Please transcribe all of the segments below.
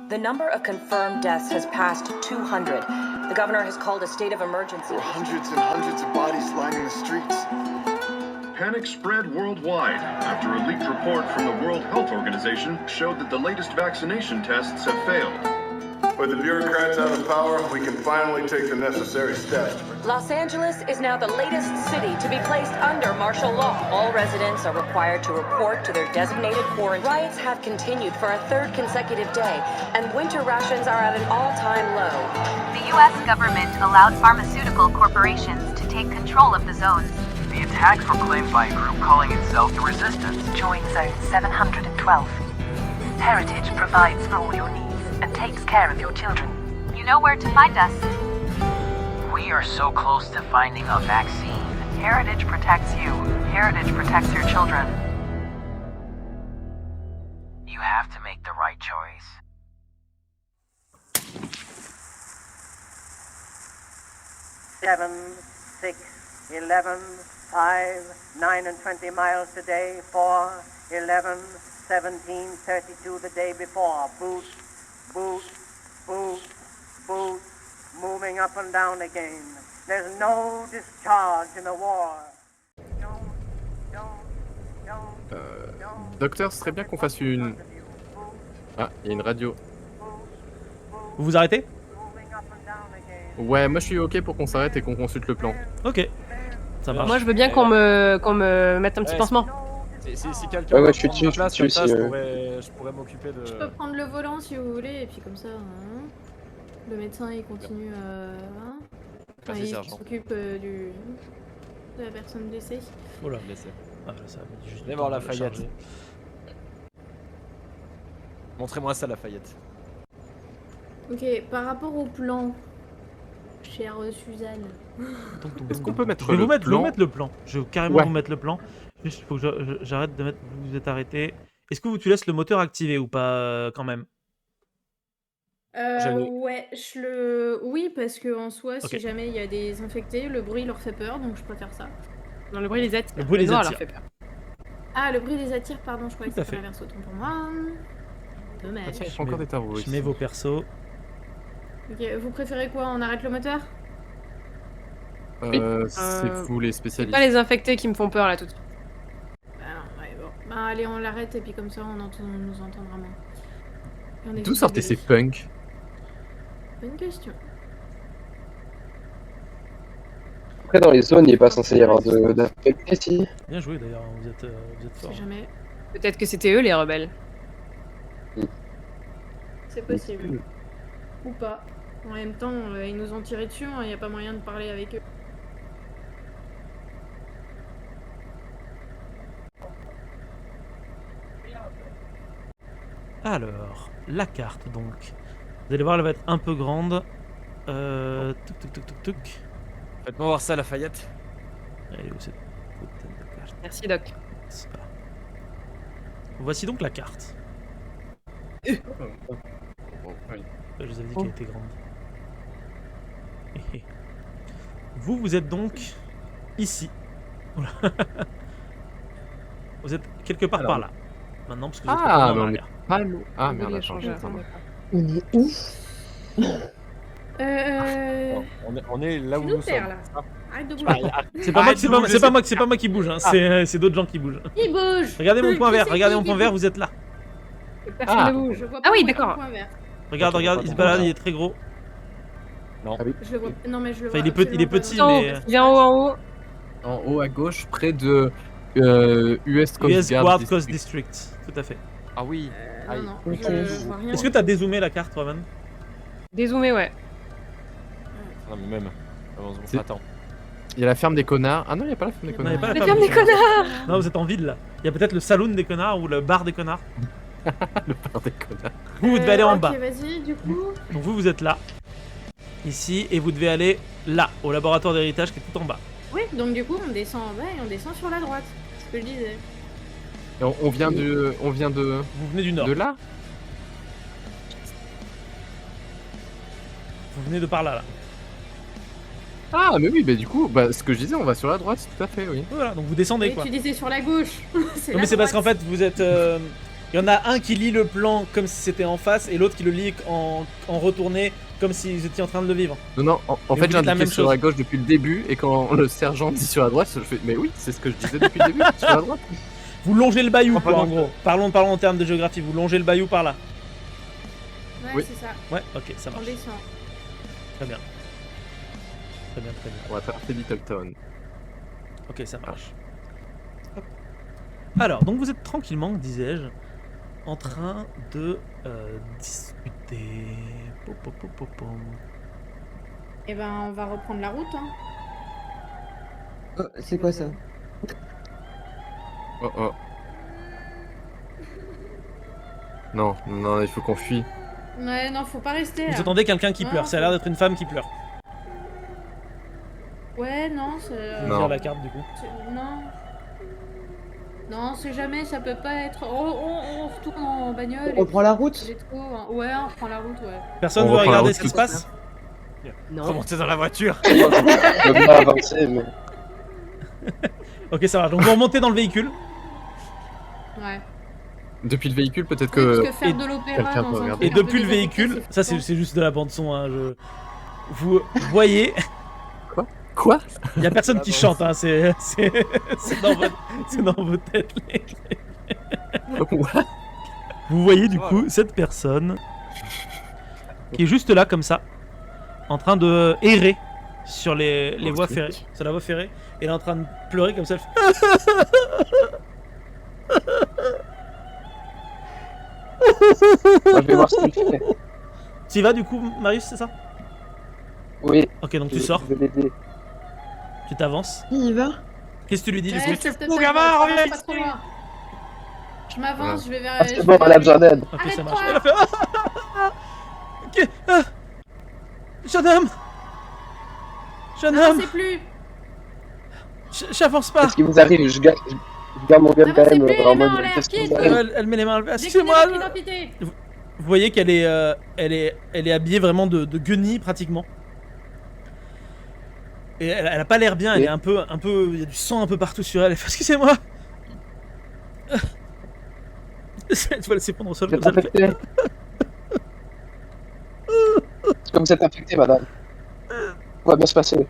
The number of confirmed deaths has passed 200. The governor has called a state of emergency. There are hundreds and hundreds of bodies lining the streets. Panic spread worldwide after a leaked report from the World Health Organization showed that the latest vaccination tests have failed. With the bureaucrats out of power, we can finally take the necessary steps. Los Angeles is now the latest city to be placed under martial law. All residents are required to report to their designated quarantine. Riots have continued for a third consecutive day, and winter rations are at an all-time low. The U.S. government allowed pharmaceutical corporations to take control of the zones. The attacks were claimed by a group calling itself the Resistance. Join Zone 712. Heritage provides for all your needs and takes care of your children. You know where to find us. We are so close to finding a vaccine. Heritage protects you. Heritage protects your children. You have to make the right choice. Seven, 6, 11, 5, 9 and 20 miles today, 4, 11, 17, 32 the day before. Boot, boot, boot, boot, moving up and down again. There's no discharge in the war. Docteur, ce serait bien qu'on fasse une... Ah, il y a une radio. Vous vous arrêtez? Ouais, moi je suis ok pour qu'on s'arrête et qu'on consulte le plan. Ok, ça marche. Moi je veux bien qu'on me mette un petit pansement. Si quelqu'un ouais, je suis prend ma place, dessus aussi. je pourrais m'occuper de... Je peux prendre le volant si vous voulez, et puis comme ça, le médecin il continue Merci, il sergent. s'occupe de la personne blessée. Oula, blessé. Ah, ça met juste Venez voir Lafayette. Montrez-moi ça, Lafayette. Ok, par rapport au plan, chère Suzanne. Est-ce qu'on peut mettre Je vais le vous mettre plan le plan. Je vais carrément Ouais. vous mettre le plan. Juste, il faut que j'arrête de mettre. Vous êtes arrêté. Est-ce que tu laisses le moteur activé ou pas quand même? Ouais, oui, parce que en soi, Ok. si jamais il y a des infectés, le bruit leur fait peur, donc je préfère ça. Non, le bruit les attire. Le bruit les noir attire. leur fait peur. Ah, le bruit les attire, pardon, je croyais Tout que à c'était fait. l'inverse, autant pour moi. Dommage. Ah, tiens, il faut encore des travaux Je ici. mets vos persos. Ok, vous préférez quoi? On arrête le moteur? C'est vous les C'est spécialistes. pas les infectés qui me font peur là tout de suite. Bah non, ouais, bon. Bah allez, on l'arrête et puis comme ça, on nous entendra moins. Et on D'où évite sortaient de ces gueuler. punks? Bonne question. Après, dans les zones, il n'est pas censé y avoir d'infectés, si. Bien joué d'ailleurs, vous êtes Si fort. jamais. Peut-être que c'était eux les rebelles. C'est possible. Ou pas. En même temps, ils nous ont tiré dessus, il n'y a pas moyen de parler avec eux. Alors, la carte donc. Vous allez voir, elle va être un peu grande. Tuc. Faites-moi voir ça, Lafayette. Elle est où cette putain de carte? Merci Doc. C'est pas- Voici donc la carte. Je vous avais dit qu'elle était grande. Vous êtes donc ici. Oula. Vous êtes quelque part par là. Maintenant, parce que vous êtes Ah, en mais on est arrière. pas loin. Ah On merde, voulait attends. changer, pardon. d'accord. On est où? On est là Tu où nous nous perds sommes. là. Arrête de bouger. C'est pas moi, c'est pas moi qui bouge, hein. C'est d'autres gens qui bougent. Il bouge. Regardez mon point Qui vert, c'est regardez qui mon point vert, vous êtes là. Personne Ah. ne bouge. Je vois Ah oui, où est le d'accord. point vert. Regarde, Ok, il se pas balade, bon. il est très gros. Je le vois. Non mais je le Enfin, vois. il est petit, absolument pas. mais. Il vient en haut. En haut à gauche, près de US Coast US Guard Guard Coast District. District, tout à fait. Ah oui. Non, non, Ok. je vois rien. Est-ce que t'as dézoomé la carte toi-même? Dézoomé, ouais. Non, mais même. C'est- Attends. Il y a la ferme des connards. Ah non, il n'y a pas la ferme des Non, il y a connards. pas la Mais ferme ferme des connards. Non, vous êtes en ville là. Il y a peut-être le saloon des connards ou le bar des connards. Le bar des connards. Vous devez aller en bas. Ok, vas-y, du coup. Donc vous êtes là. Ici, et vous devez aller là, au laboratoire d'héritage qui est tout en bas. Oui, donc du coup, on descend en bas et on descend sur la droite. C'est ce que je disais. Et on vient de Vous venez du nord. là. Vous venez de par là. Ah mais oui, mais du coup, bah, ce que je disais, on va sur la droite, tout à fait, oui. Voilà, donc vous descendez Et quoi. tu disais sur la gauche. Non mais c'est parce qu'en fait vous êtes Il y en a un qui lit le plan comme si c'était en face et l'autre qui le lit en retourné comme s'ils étaient en train de le vivre. Non, en vous fait dites j'ai la indiqué même sur chose. la gauche depuis le début et quand le sergent dit sur la droite, je fais mais oui, c'est ce que je disais depuis le début, sur la droite. Vous longez le bayou, Oh, quoi, en pardon. gros. Parlons en termes de géographie. Vous longez le bayou par là. Ouais, Oui. c'est ça. Ouais, ok, ça On marche. descend. Très bien. Très bien. On va traverser Littleton. Ok, ça marche. Hop. Alors, donc vous êtes tranquillement, disais-je, en train de discuter. Pom, pom, pom, pom, pom. Eh ben, on va reprendre la route, hein. C'est quoi ça? Oh. Non, il faut qu'on fuit. Ouais, non, faut pas rester là. Vous entendez quelqu'un qui Non, pleure. Ça a l'air d'être une femme qui pleure. Ouais, non, c'est... Je vais Non. dire la carte, du coup. Non. Non, c'est jamais, ça peut pas être... On retourne en bagnole. On prend la route? C'est trop, hein. Ouais, on prend la route, ouais. Personne On veut reprend la regarder route ce qui tout se passe? Non. Remontez dans la voiture. Je peux pas avancer, mais. Ok, ça marche. Donc vous remontez dans le véhicule. Ouais. Depuis le véhicule, peut-être Oui, que. parce que faire de l'opéra quelqu'un dans peut un regarder. Et truc un peu depuis le désaffecté, véhicule, ça flippant. c'est juste de la bande son. Hein, vous voyez, Quoi? il y a personne qui chante. Hein, c'est dans vos têtes. What? Vous voyez du coup cette personne qui est juste là comme ça, en train de errer sur les voies ferrées, sur la voie ferrée, et elle est en train de pleurer comme ça. Elle fait... Moi, je vais voir ce qu'il fait. Tu y vas du coup, Marius, c'est ça? Oui. Ok, donc tu je- sors, Je vais l'aider. tu t'avances. Il y va? Qu'est-ce que tu lui dis du Ouais, coup? s'il te fou, plaît, gamin, pas reviens trop ici. loin. Je m'avance, je vais vers... Ah, je c'est bon, vais- elle a besoin d'aide. Ok, ça marche. Arrête-toi. Elle a fait... Ok, jeune homme. Jeune Non, homme, c'est plus. j'avance pas. Qu'est-ce qui vous arrive? Je garde mon gun quand Avancez même. plus, En les mains en mode, l'air, qu'est-ce qui quitte. vous arrive? Elle met les mains. Déclinez Excusez-moi. votre identité. Vous voyez qu'elle est, elle est habillée vraiment de guenilles pratiquement. Et elle a pas l'air bien. Elle Et- est un peu, il y a du sang un peu partout sur elle. Elle fait excusez-moi. Tu vas laisser prendre au sol Vous comme êtes ça. Elle fait, infecté? Est-ce que vous êtes infecté, madame? Tout va bien se passer.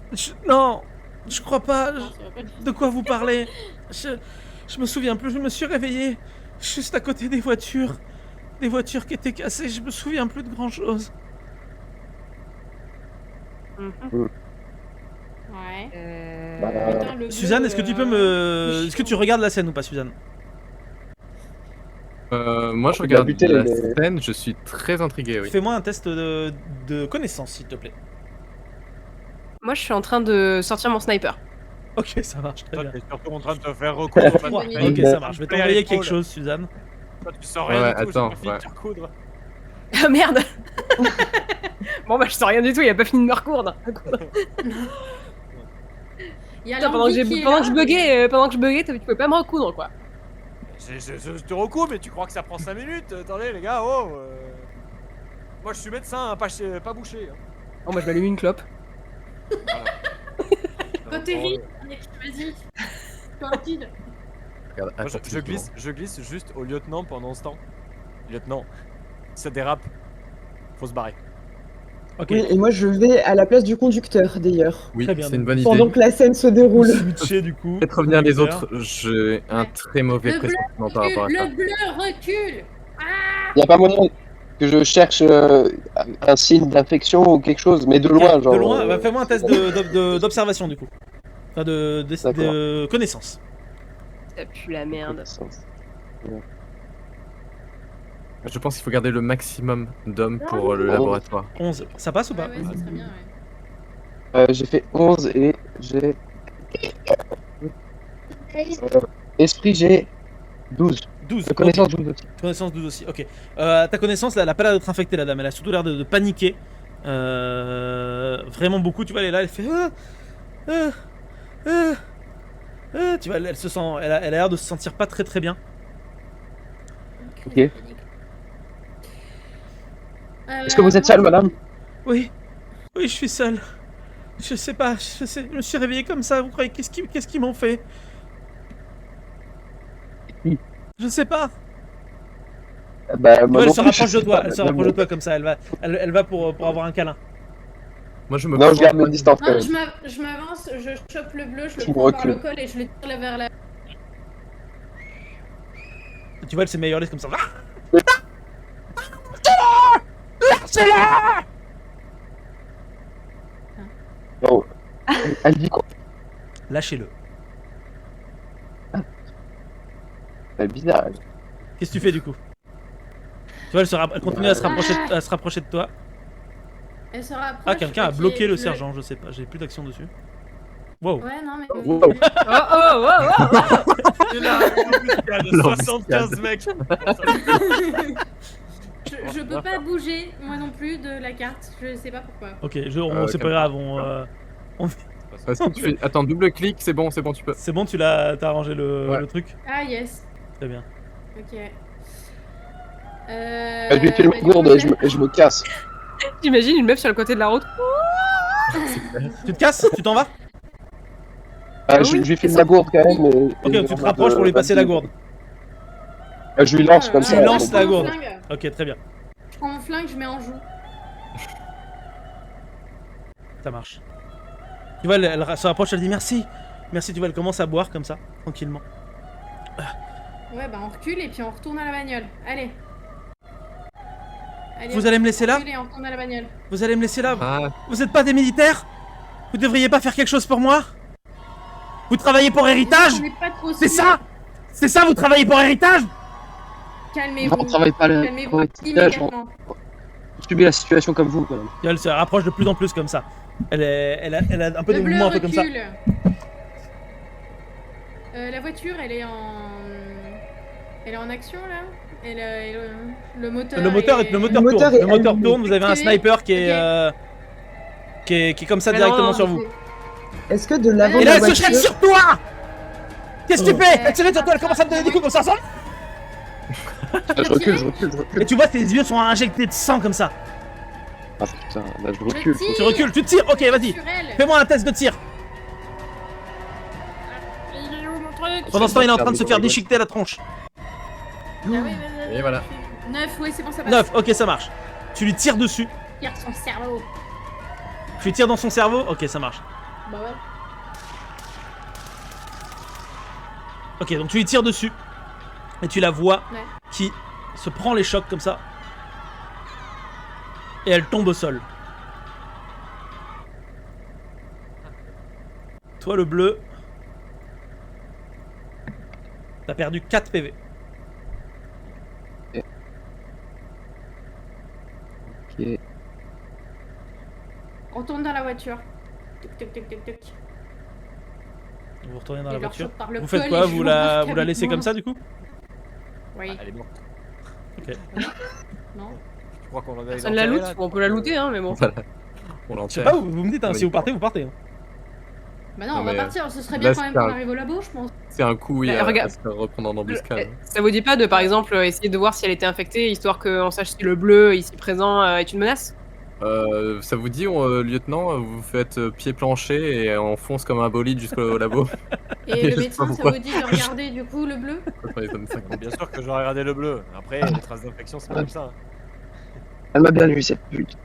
non, je crois pas. Non, ça va pas être- De quoi vous parlez? Je me souviens plus. Je me suis réveillé juste à côté des voitures qui étaient cassées. Je me souviens plus de grand chose. Ouais. Bah, Putain, le bleu, Suzanne, est-ce que tu peux me, est-ce que tu regardes la scène ou pas, Suzanne? Moi, je On peut regarde buter la les- scène, je suis très intrigué, oui. Fais-moi un test de connaissance, s'il te plaît. Moi, je suis en train de sortir mon sniper. Ok, ça marche très Toi, bien. t'es surtout en train de te faire recoudre. Trois. bonne Ok, idée. ça marche. Je vais Paye à t'envoyer l'épaule. quelque chose, Suzanne. Toi, tu sens rien Ouais, du tout, attends, j'ai pas fini ouais. de te recoudre. Ah merde. Bon bah je sens rien du tout, il a pas fini de me recoudre. Il y a Putain, pendant que l'envie qui est pendant là, que je buguais, tu pouvais pas me recoudre quoi. Je te recoudre, mais tu crois que ça prend 5 minutes? Attendez, les gars, oh. Moi, je suis médecin, hein, pas bouché. Hein. Bon bah je m'allume une clope. Côté riche, vas-y. Rapide. Regarde, Moi, attentivement. je glisse juste au lieutenant pendant ce temps. Lieutenant, ça dérape. Faut se barrer. Ok. Oui, et moi je vais à la place du conducteur d'ailleurs. Oui, Très bien, c'est une donc, bonne idée. Pendant que la scène se Vous déroule. switchez du coup. Faites revenir les Conducteur. autres, j'ai un très mauvais Le bleu pressentiment par rapport à recule, ça. le bleu recule. Y a pas moyen que je cherche un signe d'infection ou quelque chose, mais de loin, genre. De loin, bah, fais-moi un test d'observation du coup. Enfin de D'accord. connaissance. Ça pue la merde. Je pense qu'il faut garder le maximum d'hommes pour le Oh. laboratoire. 11. Ça passe ou pas? Ouais, ça serait bien, ouais. J'ai fait 11 et j'ai. Esprit, j'ai 12. 12. De connaissance, 12 aussi. Connaissance 12 aussi, ok. Ta connaissance, là, elle a pas l'air d'être infectée, la dame. Elle a surtout l'air de paniquer. Vraiment beaucoup. Tu vois, elle est là, elle fait. Tu vois, elle se sent. Elle a l'air de se sentir pas très très bien. Ok. Est-ce que vous êtes seule, madame? Oui. Oui, je suis seul. Je sais pas. Je me suis réveillé comme ça. Vous croyez qu'est-ce qu'ils m'ont fait? Qui? Je sais pas. Bah, Tu vois, moi elle non se plus, rapproche je de sais toi, pas, elle se mais rapproche bon. de toi comme ça, elle va pour avoir un câlin. Moi je me Non, je garde ma distance quand Non, même. je m'avance, je chope le bleu, je Je le me prends par le recule. col et je le tire vers la... Tu vois, elle s'est met à hurler comme ça. Non. Elle dit quoi? Lâchez-le. C'est bizarre. Elle. Qu'est-ce que tu fais du coup? Tu vois, elle continue à se rapprocher de toi. Elle se rapproche. Ah, quelqu'un a ok, bloqué le je- sergent, je sais pas, j'ai plus d'action dessus. Wow. Ouais, non, mais... Wow. Oh, oh, oh, oh. Et là, il y a de 75 mecs. je peux pas bouger, moi non plus, de la carte. Je sais pas pourquoi. Ok, c'est pas grave, on... Est-ce que tu fais... Attends, double-clic, c'est bon, tu peux. C'est bon, t'as arrangé le truc? Ah, yes. Très bien. Ok. Je lui fais une gourde et je me casse. T'imagines une meuf sur le côté de la route? Tu te casses? Tu t'en vas? Je lui file la gourde quand même. Ok, tu te rapproches pour lui passer la gourde. Je lui lance comme Tu ça. lui lances la gourde. flingue. Ok, très bien. Je prends mon flingue, je mets en joue. Ça marche. Tu vois, elle se rapproche, elle dit merci. Merci, tu vois, elle commence à boire comme ça, tranquillement. Ouais, bah on recule et puis on retourne à la bagnole. Allez. Vous allez me laisser là? On recule et on retourne à la bagnole. Vous allez me laisser là? Vous êtes pas des militaires? Vous devriez pas faire quelque chose pour moi? Vous travaillez pour Héritage? On est pas trop C'est sûrs. ça? C'est ça, vous travaillez pour Héritage? Calmez-vous. On travaille pas le Calmez-vous immédiatement. On subit la situation comme vous quand même. Et elle se rapproche de plus en plus comme ça. Elle a un peu de Le bleu mouvement un peu comme ça. recule. La voiture, elle est en action là. Le moteur. Le moteur tourne. Vous avez un sniper qui est comme ça directement sur vous. Est-ce que de l'avant Et de là, la elle se voiture... jette sur toi! Qu'est-ce que tu fais? Elle se jette sur toi, elle commence à te donner des coups comme ça. Je recule. Et tu vois, tes yeux sont injectés de sang comme ça. Ah putain, là je recule. Tu recules, tu tires. Ok, vas-y. Fais-moi un test de tir. Il est où mon truc? Pendant ce temps, il est en train de se faire déchiqueter la tronche. Ah oui, vas-y. Et voilà. 9, oui, c'est bon, ça passe. 9, ok, ça marche. Tu lui tires dessus. Tire son cerveau. Tu lui tires dans son cerveau. Ok, ça marche. Bah ouais. Ok, donc tu lui tires dessus. Et tu la vois Ouais. qui se prend les chocs comme ça. Et elle tombe au sol. Toi, le bleu. T'as perdu 4 PV. Ok. On retourne dans la voiture. Tic, tic, tic, tic, tic. Vous retournez dans Et la leur voiture. chope par le Vous faites col quoi? et je Vous vous la marque avec laissez moi. comme ça du coup? Oui. Elle est morte. Ok. Non. Tu crois qu'on l'avait Personne la loot, on peut la looter, hein, mais bon. Voilà. On Je sais l'enterre. pas, vous me dites, hein, si vous partez, vous partez. Hein. Bah non, Non, on va mais, partir. Ce serait là, bien quand même c'est qu'on un- arrive au labo, je pense. C'est un coup, oui, Bah, à regarde. se faire reprendre en embuscade. Ça vous dit pas de, par exemple, essayer de voir si elle était infectée, histoire qu'on sache si le bleu ici présent est une menace? Ça vous dit, lieutenant, vous faites pied plancher et on fonce comme un bolide jusqu'au labo. Et Je le sais médecin, pas ça pourquoi. vous dit de regarder du coup le bleu? Attends, il donne 50. Bien sûr que j'aurais regardé le bleu. Après, les traces d'infection, c'est pas comme ça. Elle m'a bien eu cette pute.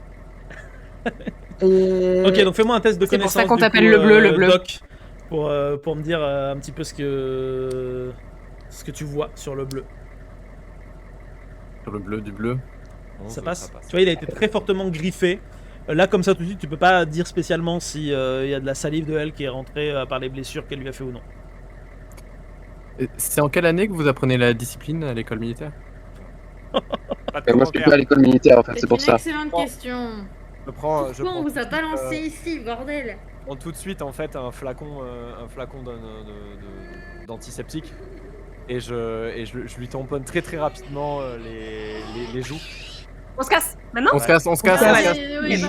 Et... Ok, donc fais-moi un test de C'est pour connaissance. ça qu'on du t'appelle coup, le bleu, le bleu. Doc, pour me dire un petit peu ce que tu vois sur le bleu. Sur le bleu du bleu. Non, Ça passe. Tu vois, il a été très fortement griffé. Là, comme ça, tout de suite, tu peux pas dire spécialement si y a de la salive de elle qui est rentrée par les blessures qu'elle lui a fait ou non. Et c'est en quelle année que vous apprenez la discipline à l'école militaire? Pas de Moi je suis commentaire. pas à l'école militaire en fait, c'est pour une ça. excellente question. Je prends Pourquoi on tout vous a de pas suite, lancé ici, bordel? je prends tout de suite en fait un flacon d'antiseptique et je lui tamponne très très rapidement les joues. On se casse maintenant? On se casse, on se casse, Ouais. on se casse. Oui,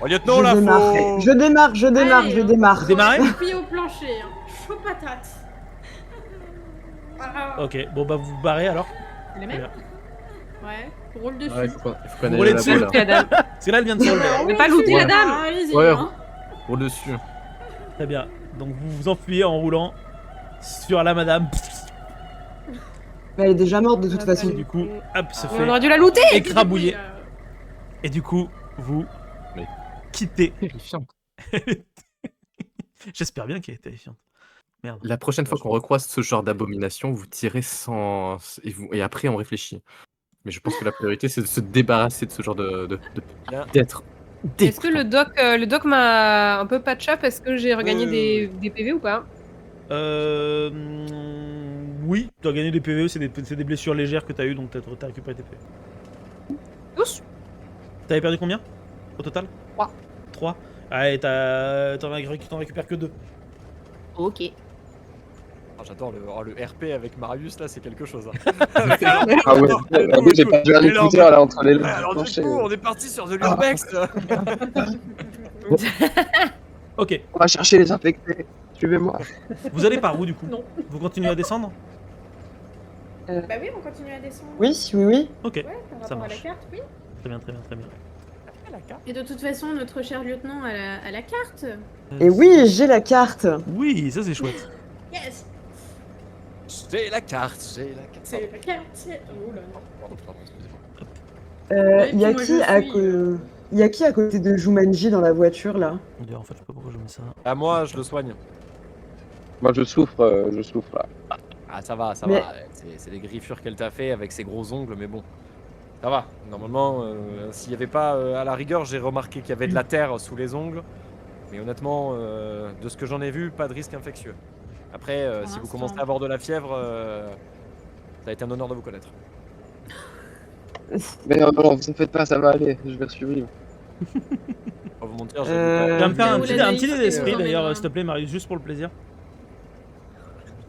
Oh, lieutenant, là, faut. Je démarre. Vous démarrez? Pied au plancher, hein. Chaud patate. Ok, bon bah vous vous barrez alors. C'est les mêmes? Ouais, roule dessus. Ouais, il faut qu'on Vous roulez aille dessus, là-bas, La dame. parce que là elle vient de se relever. On n'est pas looté, la dame. Allez-y, Ouais, hein. roule dessus. Très bien. Donc vous vous enfuyez en roulant sur la madame. Mais elle est déjà morte de toute façon. Du coup, hop, se Mais fait on aurait dû la looter. écrabouiller. Et du coup, vous quittez. Terrifiant. J'espère bien qu'elle est terrifiante. Merde. La prochaine fois qu'on recroise ce genre d'abomination, vous tirez sans... Et après, on réfléchit. Mais je pense que la priorité, c'est de se débarrasser de ce genre d'être. Est-ce que le doc m'a un peu patch up? Est-ce que j'ai regagné des PV ou pas? Oui, tu as gagné des PV, c'est des blessures légères que tu as eues, donc tu as récupéré tes PV. Tous? T'avais perdu combien au total? 3. 3. Allez, t'en récupères que 2. Ok. Ah, j'adore le RP avec Marius là, c'est quelque chose. Hein. Ah ouais, oui, j'ai perdu un écouteur là entre les alors du coup, on est parti sur de l'urbex. Ok. On va chercher les infectés. Suivez-moi. Vous allez par où du coup? Non. Vous continuez à descendre? Bah oui, on continue à descendre. Oui. Ok, Ouais, par ça rapport à la marche. carte, oui. Très bien, très bien, très bien. Et de toute façon, notre cher lieutenant a la carte. Et oui, j'ai la carte. Oui, ça c'est chouette. Yes. J'ai la carte, j'ai la carte. C'est la carte. Oh là là. Pardon, excusez-moi. Il y a qui à côté de Jumanji dans la voiture là? En fait, je sais pas pourquoi je mets ça. À moi, je le soigne. Moi, je souffre là. Ah, ça va, ça Mais- va. C'est des griffures qu'elle t'a fait avec ses gros ongles, mais bon. Ça va. Normalement, s'il n'y avait pas, à la rigueur, j'ai remarqué qu'il y avait de la terre sous les ongles. Mais honnêtement, de ce que j'en ai vu, pas de risque infectieux. Après, si vous commencez à avoir de la fièvre, ça a été un honneur de vous connaître. Mais non, vous en faites pas, ça va aller. Je vais survivre. Pas vous mentir, Tu vas me faire un Ou petit, la un petit dé naïveté d'esprit nous d'ailleurs, emmènera. s'il te plaît, Marius, juste pour le plaisir.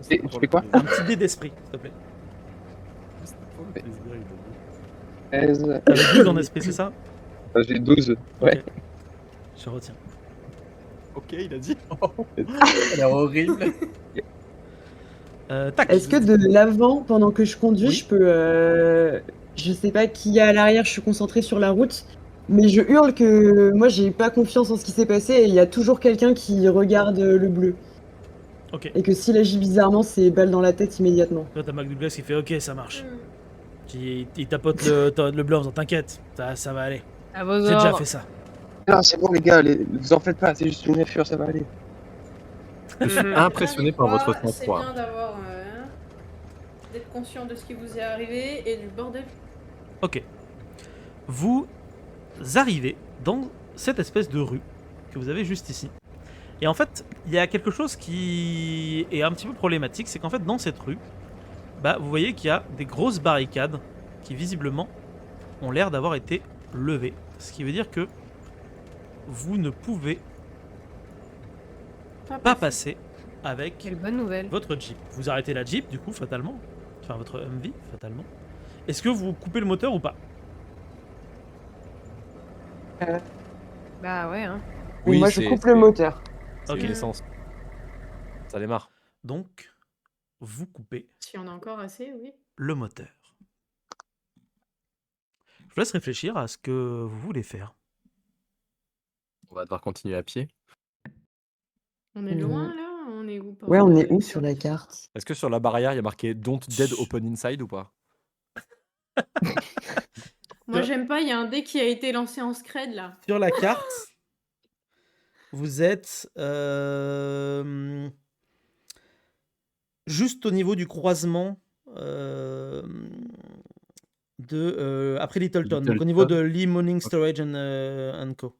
Tu fais quoi? Un petit dé d'esprit, s'il te plaît. 13. T'avais 12 en esprit, c'est ça? J'ai 12. Ouais. Ok. Je retiens. Ok, il a dit. Elle est horrible. Tac. Est-ce que de l'avant, pendant que je conduis, je peux... Je sais pas qui y a à l'arrière, je suis concentrée sur la route, mais je hurle que moi j'ai pas confiance en ce qui s'est passé et il y a toujours quelqu'un qui regarde le bleu. Ok. Et que s'il agit bizarrement, c'est balle dans la tête immédiatement. Toi, t'as McDouglas qui fait ok, ça marche. Hmm. Il tapote le bleu en disant t'inquiète, ça va aller. À vos J'ai déjà ordres. fait ça. Non, c'est bon les gars, vous en faites pas, c'est juste une griffure, ça va aller. Je suis impressionné par votre C'est sang-froid. bien d'avoir d'être conscient de ce qui vous est arrivé et du bordel. Ok. Vous arrivez dans cette espèce de rue que vous avez juste ici. Et en fait, il y a quelque chose qui est un petit peu problématique, c'est qu'en fait, dans cette rue, bah, vous voyez qu'il y a des grosses barricades qui visiblement ont l'air d'avoir été levées. Ce qui veut dire que vous ne pouvez pas passer avec Quelle bonne nouvelle. votre Jeep. Vous arrêtez la Jeep, du coup, fatalement. Enfin, votre Humvee, fatalement. Est-ce que vous coupez le moteur ou pas? Bah ouais, hein. Oui, moi je coupe le moteur. C'est Ok. l'essence. Ça démarre. Donc, vous coupez Si on a encore assez, oui. le moteur. Je vous laisse réfléchir à ce que vous voulez faire. On va devoir continuer à pied. On est loin là? On est où par Ouais, on rapport est à où la sur la carte? Est-ce que sur la barrière, il y a marqué Don't Dead Open Inside ou pas? Moi j'aime pas, il y a un dé qui a été lancé en scred là. Sur la carte, vous êtes juste au niveau du croisement après Littleton, donc au niveau de Lee Morning Storage and Co.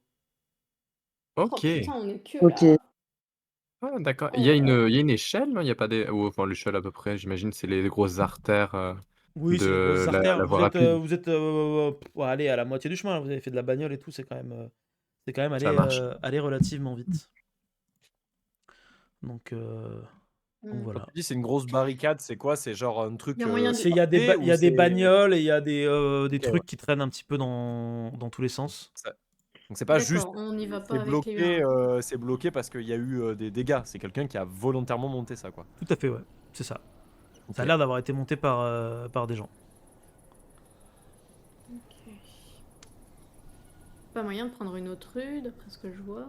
Ok. Oh putain, on est que Ok. là. Ah, d'accord. Oh Il y a là là. une échelle, non? Il y a pas des... Ou enfin, l'échelle à peu près, j'imagine, c'est les grosses artères Oui, c'est les de grosses artères. la voie Vous êtes ouais, allez, à la moitié du chemin. Vous avez fait de la bagnole et tout, c'est quand même Ça marche. aller relativement vite. Donc voilà. Quand tu dis c'est une grosse barricade, c'est quoi? C'est genre un truc. Il y a moyen de- Il y a des, ou c'est- bagnoles et il y a des Ok, trucs ouais. qui traînent un petit peu dans tous les sens. Donc c'est pas juste. D'accord, on n'y va pas C'est avec bloqué, les humains. c'est bloqué parce qu'il y a eu des dégâts. C'est quelqu'un qui a volontairement monté ça, quoi. Tout à fait, ouais. C'est ça. Ça a Ok. l'air d'avoir été monté par des gens. Ok. Pas moyen de prendre une autre rue d'après ce que je vois.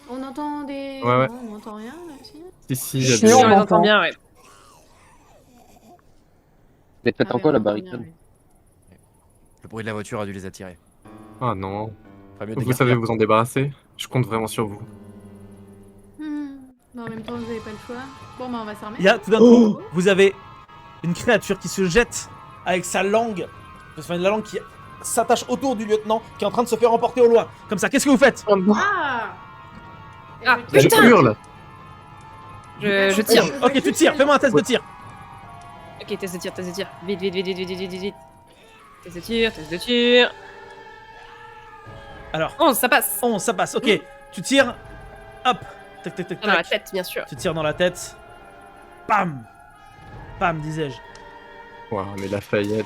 On entend des... Ouais. Non, on entend rien, là, si. Si, il y a Si, on les entend bien, ouais. Mais faites Ah, en quoi mais la on entend bien, barricade? ouais. Le bruit de la voiture a dû les attirer. Ah non. Ferait mieux Vous d'écarter savez la- vous en débarrasser? Je compte vraiment sur vous. Mais en même temps, vous avez pas le choix. Bon, bah, on va s'armer. Il y a tout d'un coup, vous avez une créature qui se jette avec sa langue, enfin la langue qui s'attache autour du lieutenant, qui est en train de se faire emporter au loin. Comme ça, qu'est-ce que vous faites? Ah Ah, Je putain! hurle. Je tire. Ok, tu tires, fais-moi un test de tir. Ok, test de tir. Vite. Test de tir. Alors, 11, ça passe. 11, ça passe, ok. Tu tires, hop, tac. Dans la tête, bien sûr. Tu tires dans la tête. Pam. Pam, disais-je. Ouah, mais Lafayette.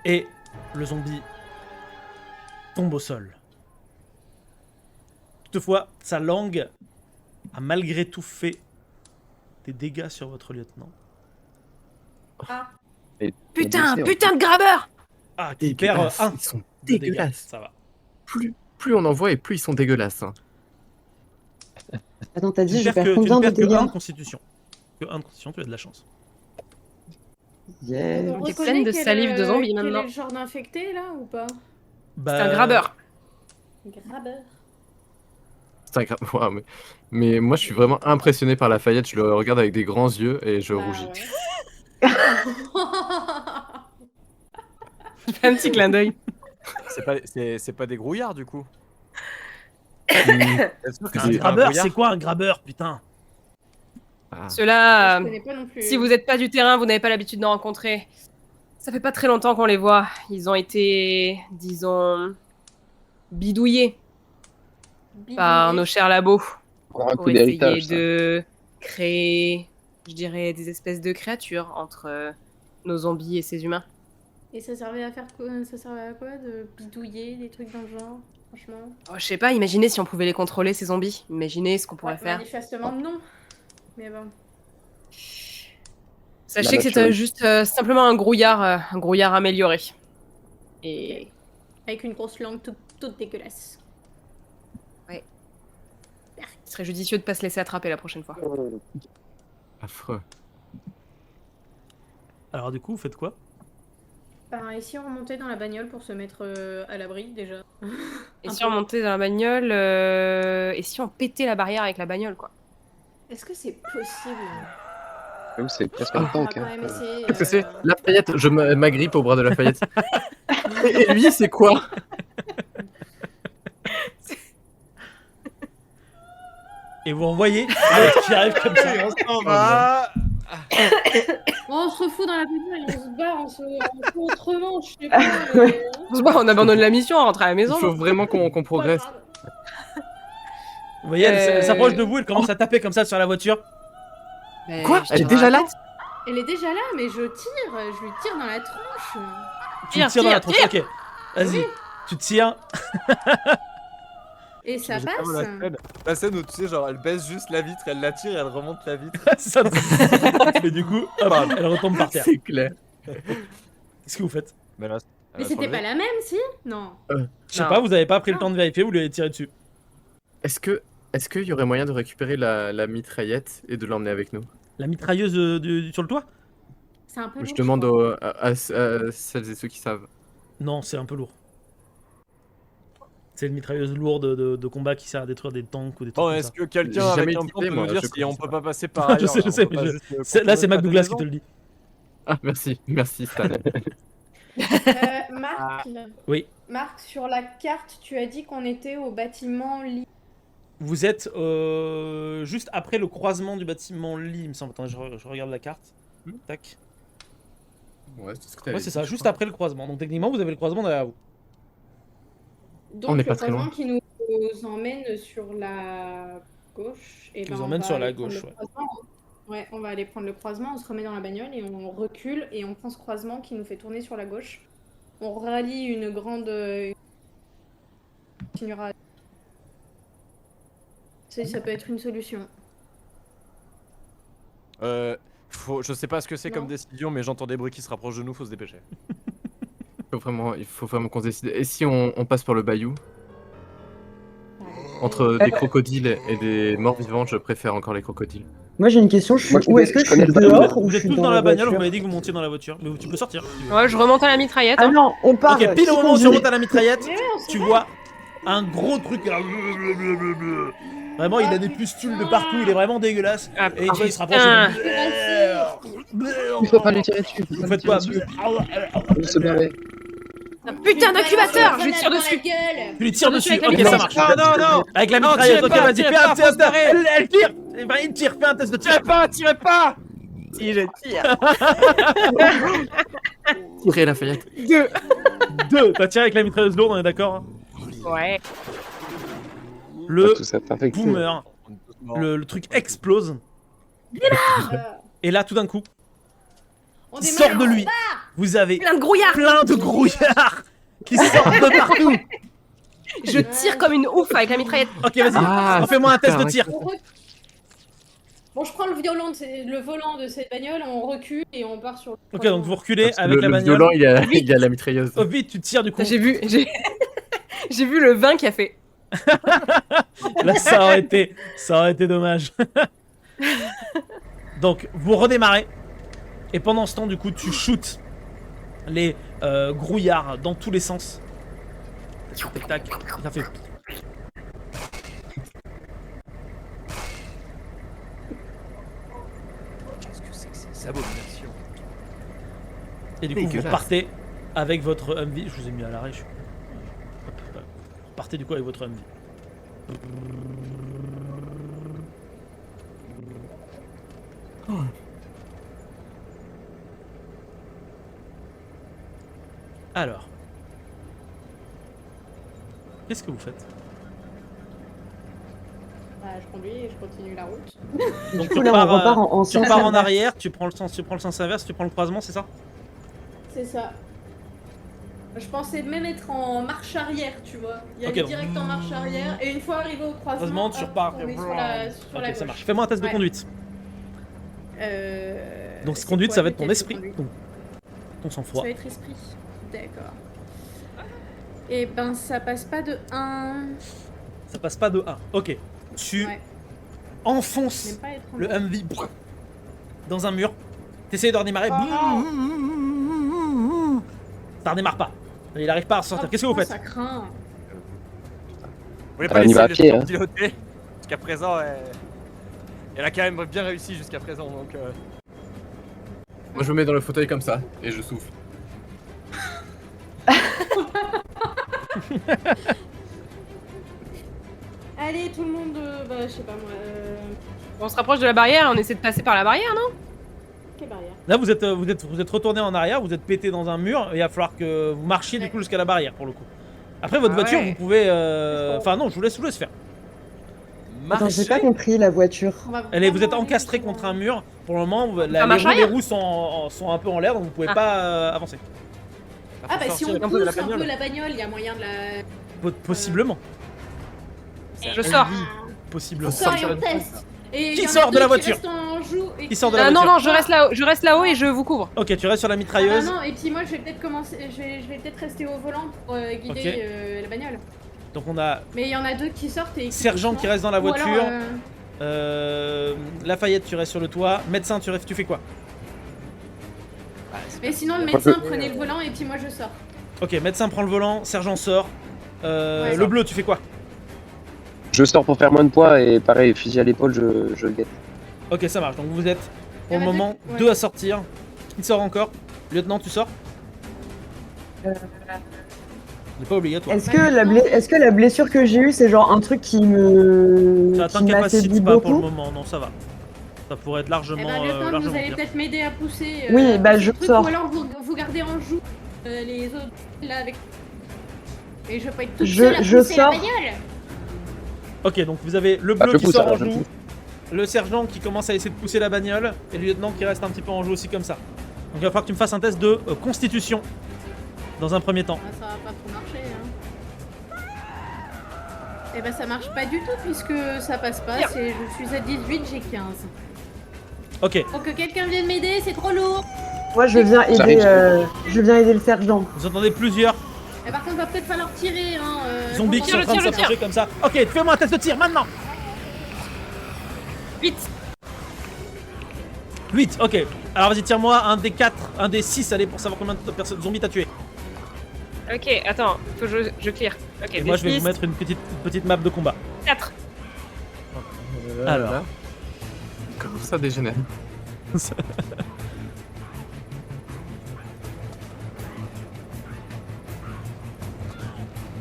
Et le zombie tombe au sol. Toutefois, sa langue a malgré tout fait des dégâts sur votre lieutenant. Putain de graveur! Ah, qui perd Dégueulasse, 1 ils sont de dégâts. dégueulasses. Ça va. Plus on en voit et plus ils sont dégueulasses. Hein. Attends, t'as dit, Tu je ne perds perds combien de que 1 dégâts? de constitution. Que 1 de constitution, tu as de la chance. Yeah. On J'ai reconnaît pleine de quel, salive de zombies, quel maintenant. est le genre d'infecté, là, ou pas? Bah, C'est un grabeur. Grabeur. C'est un ouah, mais moi je suis vraiment impressionné par Lafayette. Je le regarde avec des grands yeux et je Bah, rougis. ouais. Je fais un petit clin d'œil. C'est pas des grouillards du coup. Un grabeur, c'est quoi un grabeur, putain? Ceux-là, Je connais pas non plus. si vous n'êtes pas du terrain, vous n'avez pas l'habitude d'en rencontrer. Ça fait pas très longtemps qu'on les voit. Ils ont été, disons, bidouillés par nos chers labos Encore un pour coup essayer d'héritage, ça. de créer, je dirais, des espèces de créatures entre nos zombies et ces humains. Et ça servait à faire quoi? Ça servait à quoi? De bidouiller, des trucs dans le genre? Franchement. Oh, je sais pas, imaginez si on pouvait les contrôler, ces zombies. Imaginez ce qu'on pourrait Ouais, faire. manifestement, non. Mais bon. Sachez que c'était juste simplement un grouillard amélioré. Et Avec une grosse langue toute dégueulasse. ouais. Il serait judicieux de pas se laisser attraper la prochaine fois. Affreux. Alors du coup, vous faites quoi? Bah, et si on remontait dans la bagnole pour se mettre à l'abri, déjà? Et Un si peu. on montait dans la bagnole, et si on pétait la barrière avec la bagnole, quoi. Est-ce que c'est possible? J'avoue, c'est presque un On va tank. quand Hein. même essayer. Qu'est-ce que c'est? Lafayette, je m'agrippe au bras de Lafayette. Et lui, c'est quoi? Et vous en voyez qui arrive comme ça. On s'en va. On se refout dans la bagnole, on se barre, on se fait autrement, je sais pas. On se bat, on abandonne la mission, on rentre à la Il maison. faut non vraiment qu'on progresse. Vous voyez, elle s'approche de vous, elle commence à taper comme ça sur la voiture. Mais Quoi? je Elle est tire déjà dans la là? tête. Elle est déjà là, mais je lui tire dans la tronche. Tu le tires dans la tronche, ok. Vas-y, Oui. tu tires. Et ça J'ai passe. pas la scène où tu sais, genre elle baisse juste la vitre, elle la tire et elle remonte la vitre. Ça Mais du coup, hop, elle retombe par terre. C'est clair. Qu'est-ce que vous faites? Mais là, Mais c'était pas la même, si? Non. Je sais Non. pas, vous avez pas pris le temps de vérifier, vous lui avez tiré dessus. Est-ce qu'il y aurait moyen de récupérer la mitraillette et de l'emmener avec nous? La mitrailleuse sur le toit? C'est un peu Je lourd, demande crois. à celles et ceux qui savent. Non, c'est un peu lourd. C'est une mitrailleuse lourde de combat qui sert à détruire des tanks ou des trucs Bon, comme est-ce ça. que quelqu'un J'ai jamais avec un utilisé, plan peut moi, nous dire je si on connais peut pas. pas passer par ailleurs? Je sais, on peut pas mais juste, là contourner c'est la Mac Douglas qui maison te le dit. Ah, merci Stan. Marc, Oui. Marc, sur la carte, tu as dit qu'on était au bâtiment lit. Vous êtes juste après le croisement du bâtiment lit, il me semble. Attends, je regarde la carte. Tac. Ouais, c'est ce que t'avais Ouais, c'est dit, ça, je juste crois. après le croisement. Donc techniquement, vous avez le croisement derrière vous. Donc On n'est le pas très croisement loin. qui nous emmène sur la gauche. Et Qui nous emmène sur la gauche, ouais. Ouais, on va aller prendre le croisement, on se remet dans la bagnole et on recule et on prend ce croisement qui nous fait tourner sur la gauche. On rallie une grande... continuera. Ça peut être une solution. Je sais pas ce que c'est Non. comme décision, mais j'entends des bruits qui se rapprochent de nous, faut se dépêcher. Il faut vraiment qu'on se décide. Et si on passe par le bayou? Entre des crocodiles et des morts vivants, je préfère encore les crocodiles. Moi j'ai une question, où est-ce que je suis connais pas dehors ou Vous je êtes suis tous dans dans la bagnole, vous voiture m'avez dit que vous montiez dans la voiture. Mais tu peux sortir. si tu veux. Ouais, je remonte à la mitraillette. Ah hein. non, on part. Ok, pile au moment où tu remontes à la mitraillette, Mais on tu s'en vois un gros truc là. Vraiment, il a des pustules de partout, il est vraiment dégueulasse. Ah, Et il se rapproche. Il faut pas lui tirer dessus. Vous faites quoi? Il se barrer. Un putain d'incubateur, je lui tire dessus. Tu lui tires dessus, avec la ok, ça marche. mitraillette. Non. Avec la Non, mitraillette, tirez ok, pas, vas-y, tirez fais un pas, test. faut se barrer. Elle tire. Eh ben, il tire, fais un test de tir. Tirez pas. Si, je tire. Tirez Lafayette. 2. T'as tiré avec la mitrailleuse lourde, on est d'accord hein? Ouais. Le Tout ça t'infecte. boomer, le truc explose. Et là, tout d'un coup, On il démarre. sort de lui. Vous avez Plein de grouillards. plein de grouillards qui sortent de partout. Je tire comme une ouf avec la mitraillette. Ok, vas-y, fais-moi un test de tir. Bon, je prends le volant de cette bagnole, on recule et on part sur le. Ok, donc vous reculez Parce que avec la le bagnole. violent, il y a la mitrailleuse. Oh, vite, tu tires du coup. J'ai vu le 20 qui a fait. Là, ça aurait été dommage. Donc, vous redémarrez. Et pendant ce temps, du coup, tu shootes les grouillards dans tous les sens. Tac, tac, ça fait. Qu'est-ce que c'est que ces abominations? Et du coup, vous Dégueulasse. repartez avec votre Humvee. Je vous ai mis à l'arrêt. Hop, vous repartez du coup avec votre Humvee. Alors. Qu'est-ce que vous faites? Bah, je conduis et je continue la route. Donc coup, là, on repart en tu sens repars en inverse. arrière, tu prends le sens inverse, tu prends le croisement, c'est ça? C'est ça. Je pensais même être en marche arrière, tu vois. Il y Ok, aller donc- direct en marche arrière et une fois arrivé au croisement, Tu hop, repars. tomber sur la Ok, gauche. ça marche. Fais-moi un test de Ouais. conduite. Donc, c'est conduite, quoi ça va le être ton test de esprit, conduite ton Ça sang-froid. va être esprit. D'accord. Et ben, ça passe pas de 1. Ça passe pas de 1. Ok. Tu Ouais. enfonces J'aime pas être en le bas. Humvee dans un mur. T'essayes de redémarrer. Oh Ça redémarre pas. Il arrive pas à sortir. Qu'est-ce que vous faites? Ça craint. Vous voulez Ah, pas on y va à laisser pied, le hein. piloter? Jusqu'à présent, elle a quand même bien réussi jusqu'à présent, donc... Moi, je me mets dans le fauteuil comme ça et je souffle. Allez, tout le monde, bah, je sais pas moi. On se rapproche de la barrière, on essaie de passer par la barrière, non? Quelle barrière? Là, vous êtes retourné en arrière, vous êtes pété dans un mur, et il va falloir que vous marchiez du coup jusqu'à la barrière pour le coup. Après, votre Ah voiture, ouais. vous pouvez. Enfin, non, je vous laisse faire. Attends, j'ai pas compris la voiture. Vous êtes encastré contre un mur. Pour le moment, marche les arrière. roues sont un peu en l'air, donc vous pouvez pas avancer. Ah bah si on un peu de la pousse un peu bagnole. la bagnole, il y a moyen de la... Possiblement. Je sors. Possiblement. Sors et on teste. Et Qui il y en a sort de deux la qui voiture? restent en joue et Qui sort de la Non, voiture? non, je reste là-haut et je vous couvre. Ok, tu restes sur la Ah mitrailleuse. non, et puis moi je vais peut-être commencer, je vais peut-être rester au volant pour guider Ok. la bagnole. Donc on a Mais il y en a deux qui sortent et... Sergent qui reste dans la Ou alors, voiture. Lafayette, tu restes sur le toit. Médecin, tu fais quoi? Mais sinon le médecin prenait le volant et puis moi je sors. Ok, médecin prend le volant, sergent sort. Ouais. Le bleu, tu fais quoi? Je sors pour faire moins de poids et pareil, fusil à l'épaule, je guette. Ok, ça marche. Donc vous êtes pour le Ah, moment ouais. 2 à sortir. Qui sort encore? Lieutenant, tu sors? C'est pas obligatoire. Est-ce que la blessure que j'ai eue, c'est genre un truc qui Ça qui m'affaiblit t'incapacite pas pour le beaucoup? moment, non, ça va. Ça pourrait être Eh largement, ben lieutenant, vous largement allez pire. peut-être m'aider à pousser Oui, bah, je truc, sors. ou alors vous gardez en joue les autres là avec... Et je vais pas être toute Je- seule à je pousser la sors. bagnole. Ok, donc vous avez le Ah, bleu je qui pousse, sort en alors, je joue, pousse. le sergent qui commence à essayer de pousser la bagnole, et le lieutenant qui reste un petit peu en joue aussi comme ça. Donc il va falloir que tu me fasses un test de constitution dans un premier temps. Ah, ça va pas trop marcher hein. Et ben ça marche pas du tout puisque ça passe pas, Bien. je suis à 18, j'ai 15. Ok, Faut que quelqu'un vienne m'aider, c'est trop lourd. Moi, je viens aider le sergent. vous entendez plusieurs Et par contre, va peut-être falloir tirer. Hein, Zombies qui sont en train de s'approcher comme ça. Ok, fais-moi un test de tir maintenant. 8. 8, ok. Alors vas-y, tire-moi un des 4, un des 6, allez, pour savoir combien de personnes zombies t'as tué. Ok, attends, faut que je clear. Ok, Et moi je vais vous mettre une petite map de combat. 4. Alors. Comment ça dégénère?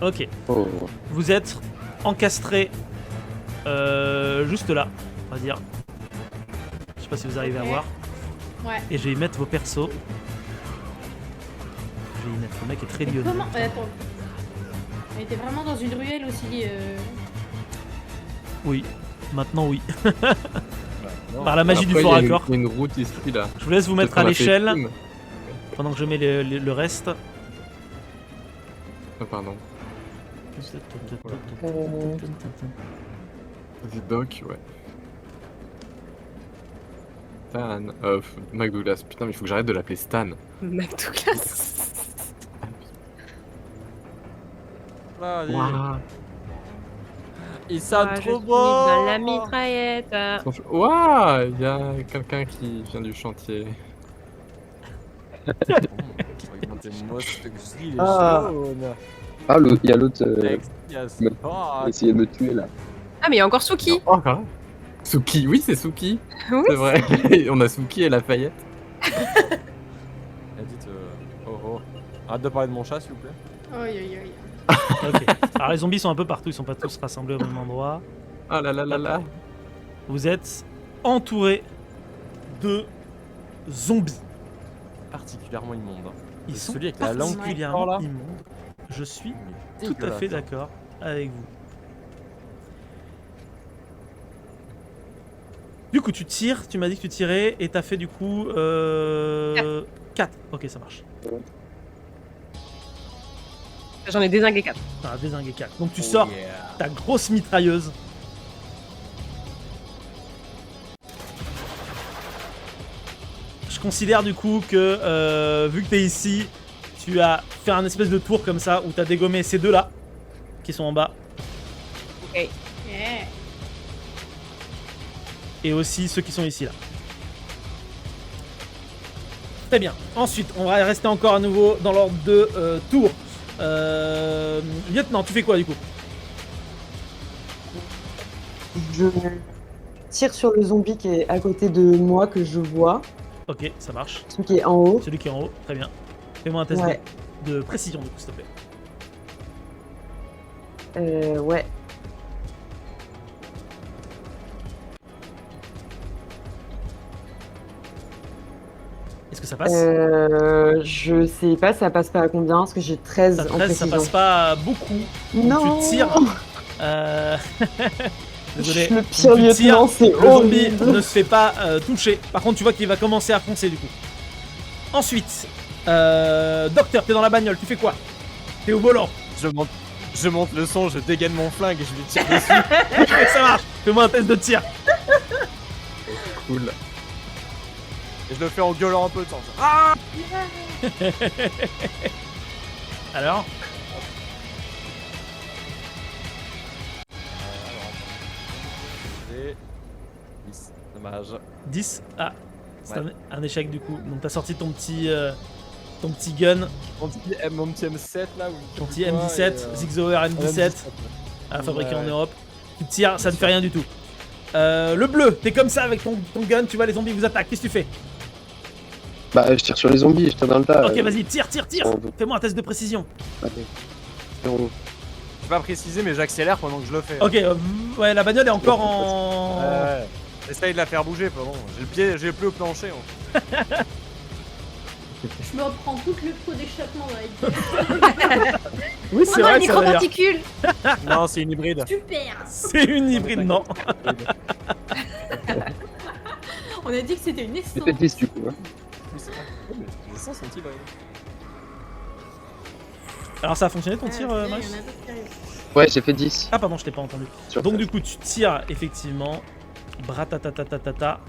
Ok. Oh. Vous êtes encastré juste là, on va dire. Je sais pas si vous arrivez à voir. Ouais. Et je vais y mettre vos persos. Je vais y mettre. Le mec est très lyonnais. Comment attends. Elle était vraiment dans une ruelle aussi. Oui. Maintenant oui. Non. Par la magie Après, du fort accord. Il y a une route ici là. Je vous laisse vous mettre à Peut-être qu'on a fait l'échelle une. pendant que je mets le reste. Oh, pardon. Vidoc, ouais. Stan. McDouglas. Putain, mais il faut que j'arrête de l'appeler Stan. McDouglas. Allez. Waouh. Ils sont Je trop suis beaux. dans la mitraillette. Waouh, il y a quelqu'un qui vient du chantier. Ah. Ah, il y a l'autre Oh, essayer de me tuer là. Ah, mais il y a encore Suki. Oh, encore là. Suki, oui, c'est Suki. Oui, C'est vrai. On a Suki et Lafayette. dites, arrête de parler de mon chat, s'il vous plaît. Aïe aïe aïe. Ok. Alors les zombies sont un peu partout, ils sont pas tous rassemblés au même endroit. Ah là là là là. Vous êtes entouré de zombies. Particulièrement immonde. Ils sont celui avec la langue particulièrement là. immondes. Je suis Mais tout à fait dégueulasse. d'accord avec vous. Du coup, tu tires, tu m'as dit que tu tirais et t'as fait du coup 4. Ok, ça marche. J'en ai dézingué 4. T'as dézingué 4. Donc tu sors ta grosse mitrailleuse. Je considère du coup que vu que t'es ici, tu as fait un espèce de tour comme ça où t'as dégommé ces deux là qui sont en bas Ok. Yeah. et aussi ceux qui sont ici là. Très bien. Ensuite, on va rester encore à nouveau dans l'ordre de tour. Lieutenant, tu fais quoi du coup? Je tire sur le zombie qui est à côté de moi, que je vois. Ok, ça marche. Celui qui est en haut. Celui qui est en haut, très bien. Fais-moi un test Ouais. de précision du coup, s'il te plaît. Ouais. Est-ce que ça passe? Je sais pas, ça passe pas à combien, parce que j'ai 13 Ça, en 13, ça précision. passe pas beaucoup. Donc Non. tu tires. Désolé. Le pire Donc, tu tires, lieutenant, c'est le zombie horrible. ne se fait pas toucher. Par contre, tu vois qu'il va commencer à foncer du coup. Ensuite, Docteur, t'es dans la bagnole, tu fais quoi? T'es au volant. Je monte le son, je dégaine mon flingue et je lui tire dessus. Ok, ça marche. Fais-moi un test de tir. Cool. Et je le fais en gueulant un peu de temps. Ah Alors? Et 10. Dommage. 10. Ah, c'est Ouais. un échec du coup. Donc t'as sorti ton petit gun, Mon petit M7 là. ton petit M17, Zig Zauer M17, fabriqué en Europe. Tu tires, ça ne fait rien du tout. Le bleu, t'es comme ça avec ton gun, tu vois les zombies vous attaquent, qu'est-ce que tu fais? Bah, je tire sur les zombies, je tire dans le tas. Ok, vas-y, tire. Fais-moi un test de précision. Allez. Zéro. Je vais pas préciser, mais j'accélère pendant que je le fais. Ok, ouais, la bagnole est encore en... Ouais. Essaye de la faire bouger, pas bon. J'ai le pied au plancher. Hein. Je me reprends tout le pot d'échappement dans la gueule. Oui, c'est vrai, ça d'ailleurs. Microparticules. Non, c'est une hybride. Super. C'est une hybride, non. On a dit que c'était une J'ai essence. fait 10 du coup. Hein. Les sens sont hybrides. Alors ça a fonctionné ton tir, Il y en a Max? d'autres qui arrivent. Ouais, j'ai fait 10. Ah pardon, je t'ai pas entendu. Sur Donc place. du coup, tu tires effectivement. Bratatatatata.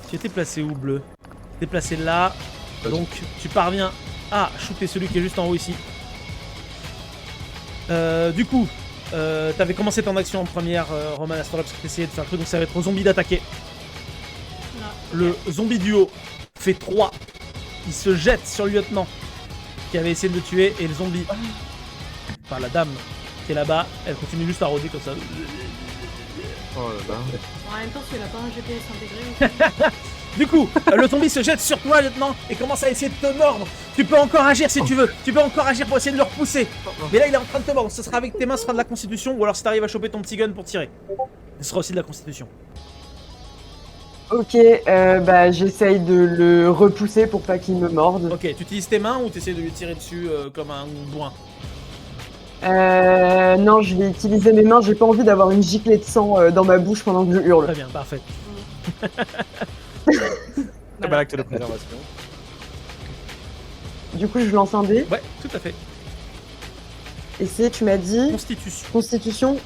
Tu étais placé où, bleu? Tu étais placé là. Donc tu parviens à shooter celui qui est juste en haut ici. Du coup, t'avais commencé ton action en première, Roman, à ce temps-là, parce que t'essayais de faire le truc, donc ça va être au zombie d'attaquer. Le zombie du haut fait 3. Il se jette sur le lieutenant qui avait essayé de le tuer, et le zombie, enfin la dame qui est là-bas, elle continue juste à rôder comme ça. Oh là là. En même temps, si elle a pas un GPS intégré. Du coup, le zombie se jette sur toi, lieutenant, et commence à essayer de te mordre. Tu peux encore agir si tu veux. Tu peux encore agir pour essayer de le repousser. Mais là, il est en train de te mordre. Ce sera avec tes mains, ce sera de la constitution, ou alors si t'arrives à choper ton petit gun pour tirer. Ce sera aussi de la constitution. Ok, bah j'essaye de le repousser pour pas qu'il me morde. Ok, tu utilises tes mains ou tu essaies de lui tirer dessus comme un bourrin? Non, je vais utiliser mes mains, j'ai pas envie d'avoir une giclée de sang dans ma bouche pendant que je hurle. Très bien, parfait. Très bel acte de préservation. Du coup, je lance un dé. Ouais, tout à fait. Et c'est, tu m'as dit Constitution. Constitution.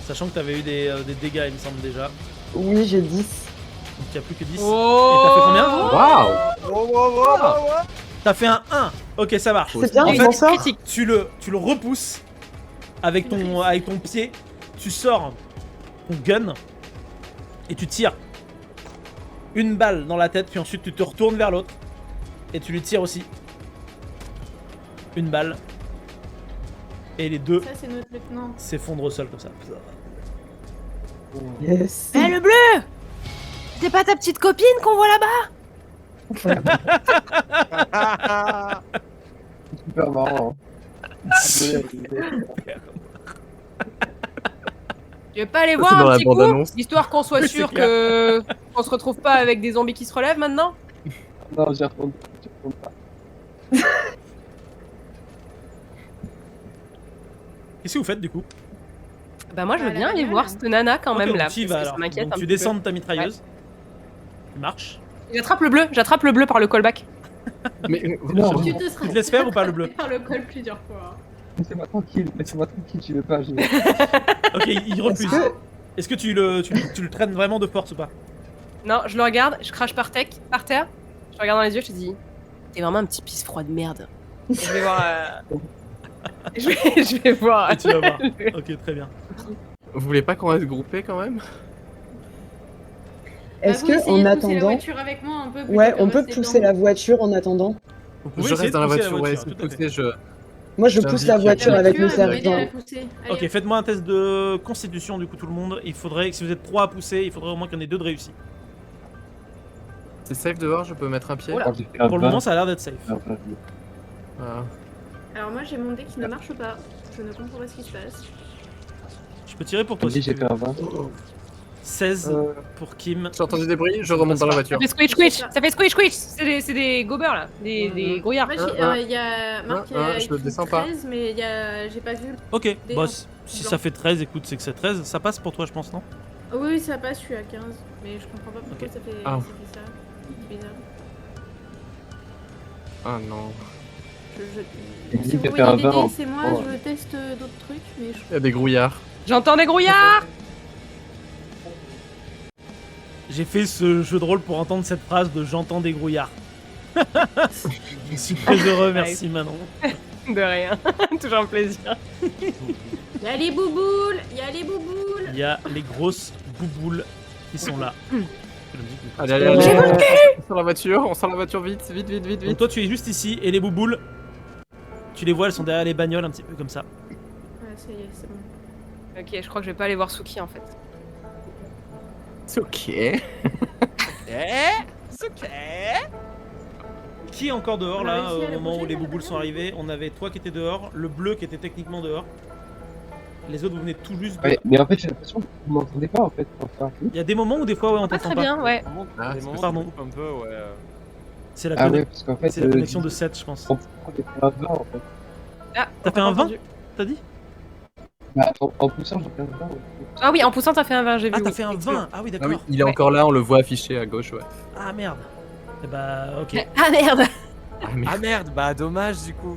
Sachant que t'avais eu des dégâts, il me semble déjà. Oui, j'ai 10. Donc il y a plus que 10. Oh. Et t'as fait combien? Waouh. T'as fait un 1. Ok, ça marche. C'est bien, En je m'en fait, sors. tu le repousses avec ton pied. Tu sors ton gun et tu tires une balle dans la tête, puis ensuite tu te retournes vers l'autre et tu lui tires aussi une balle. Et les deux Ça, c'est notre lieutenant. s'effondrent au sol comme ça. Yes. Eh, le bleu! C'est pas ta petite copine qu'on voit là-bas? Super marrant. Tu veux pas aller Ça, voir c'est dans un la petit coup, bande-annonce. histoire qu'on soit Oui, sûr c'est clair. que on se retrouve pas avec des zombies qui se relèvent maintenant? Non, j'y retourne pas. Qu'est-ce que vous faites du coup? Bah moi je veux Bah, bien la aller bagnole. voir cette nana quand Ok, même donc là. tu y parce vas que alors. Ça m'inquiète Donc un tu petit descends peu. de ta mitrailleuse. Tu marches. J'attrape le bleu par le callback. Mais Non, Tu te seras Tu te laisses faire ou pas le bleu? par le col plusieurs fois. laissez-moi tranquille, tu veux pas. Ok, il repousse. que- Est-ce que tu le traînes vraiment de force ou pas? Non, je le regarde, je crache par terre, je te regarde dans les yeux, je te dis t'es vraiment un petit pisse froid de merde. Et je vais voir. je vais voir. Et tu vas voir. Ok, très bien. vous voulez pas qu'on reste groupés quand même? Est-ce Bah, vous que, en essayez de pousser la attendant. voiture avec moi un peu plutôt Ouais, que on peut rester pousser dedans. la voiture en attendant. Vous pouvez Je essayer reste de dans la pousser voiture, ouais, tout si à fait. poussez, je... Moi, je J'indique pousse la qu'il y a voiture La avec le voiture, elle va m'aider à sergent. la pousser. Allez, Ok, faites-moi un test de constitution du coup tout le monde. Il faudrait que si vous êtes 3 à pousser, il faudrait au moins qu'il y en ait 2 de réussis. C'est safe dehors, je peux mettre un pied? Oula. Pour le moment, ça a l'air d'être safe. Ah. Alors moi j'ai mon dé qui ne marche pas. Je ne comprends pas ce qui se passe. Je peux tirer pour toi si J'ai tu fait veux. un 20. 16 pour Kim. J'ai entendu des bruits, je remonte dans la Ça voiture. fait squish squish, ça fait squish squish. C'est des gobers là, des grouillards. Moi il y a marqué je le écrit descends pas. 13 mais j'ai pas vu. Ok, Des boss. gens. Si Blanc. ça fait 13, écoute, c'est que c'est 13. Ça passe pour toi, je pense, non? Oui ça passe, je suis à 15. Mais je comprends pas pourquoi Ok. ça fait Ah. ça. C'est bizarre. Ah non. Si vous t'as fait voyez un des 20 dés, c'est moi, en- je teste d'autres trucs mais je... Il y a des grouillards. J'entends des grouillards. J'ai fait ce jeu de rôle pour entendre cette phrase de j'entends des grouillards. Je suis très heureux, merci Manon. De rien, toujours un plaisir. Il y a les bouboules, il y a les bouboules. Il y a les grosses bouboules qui sont là. Allez, allez, allez. J'ai On sort la voiture vite, vite, vite, vite, Donc vite. toi tu es juste ici et les bouboules, tu les vois, elles sont derrière les bagnoles un petit peu comme ça. Ouais ça y est, c'est bon. Ok, je crois que je vais pas aller voir Suki en fait. C'est ok. Qui est encore dehors On a là réussi à au la moment où bouger, les là, la bouboules sont bagnole arrivées? On avait toi qui étais dehors, le bleu qui était techniquement dehors. Les autres vous venez tout juste de... Ouais, mais en fait, j'ai l'impression que vous m'entendez pas en fait. Enfin, Il y a des moments où des fois ouais, on Pas t'entend très pas. bien, ouais. Ah, Des moments pardon. qui coupent un peu, ouais. C'est la, ah conne- ouais, parce qu'en fait, c'est la connexion de 7 je pense. j'ai fait un 20 en fait. Ah, T'as fait un 20? T'as dit? Bah, en poussant, j'ai fait un 20. Ouais. Ah oui, en poussant t'as fait un 20, j'ai vu. Ah t'as oui. fait un 20? Ah oui Ah d'accord. oui, il est Ouais. encore là, on le voit affiché à gauche, ouais. Ah merde. Eh bah ok. Ah merde. Ah, mais... Ah merde, bah dommage du coup.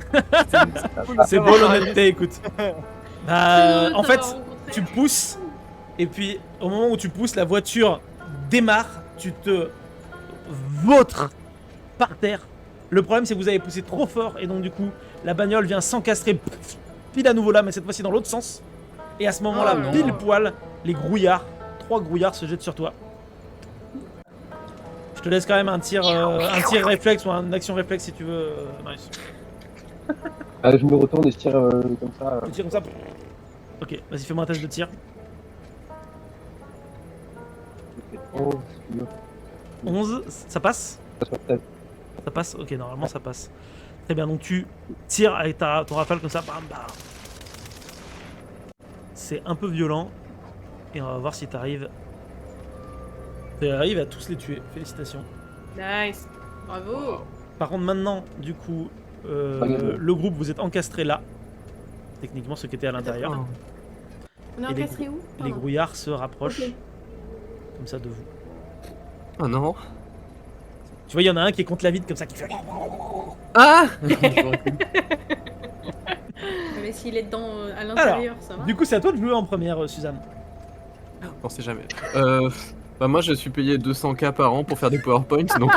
C'est beau l'honnêteté, écoute. Bah, Nous, en ça fait, va rencontrer. tu pousses, et puis au moment où tu pousses, la voiture démarre, tu te vautres par terre, Le problème, c'est que vous avez poussé trop fort et donc du coup, la bagnole vient s'encastrer pile à nouveau là, mais cette fois-ci dans l'autre sens. Et à ce moment-là, pile poil, les grouillards, 3 grouillards se jettent sur toi. Je te laisse quand même un tir réflexe ou une action réflexe si tu veux, Marius. Je me retourne et je tire comme ça. Tu tires comme ça. Ok, vas-y, fais-moi un test de tir. 11, ça passe? Ça passe? Ok, normalement ça passe. Très bien, donc tu tires avec ton rafale comme ça, bam bam. C'est un peu violent. Et on va voir si t'arrives. Tu arrives à tous les tuer, félicitations. Nice. Bravo. Par contre maintenant, du coup, le groupe, vous êtes encastré là. Techniquement, ceux qui étaient à l'intérieur. On est encastré où? Les grouillards se rapprochent. Comme ça de vous. Oh non. Tu vois, il y en a un qui est contre la vitre comme ça qui fait. Ah. Mais s'il est dedans à l'intérieur, ça va. Du coup, c'est à toi de jouer en première, Suzanne. On sait jamais. Bah moi, je suis payé 200K par an pour faire des PowerPoints, donc.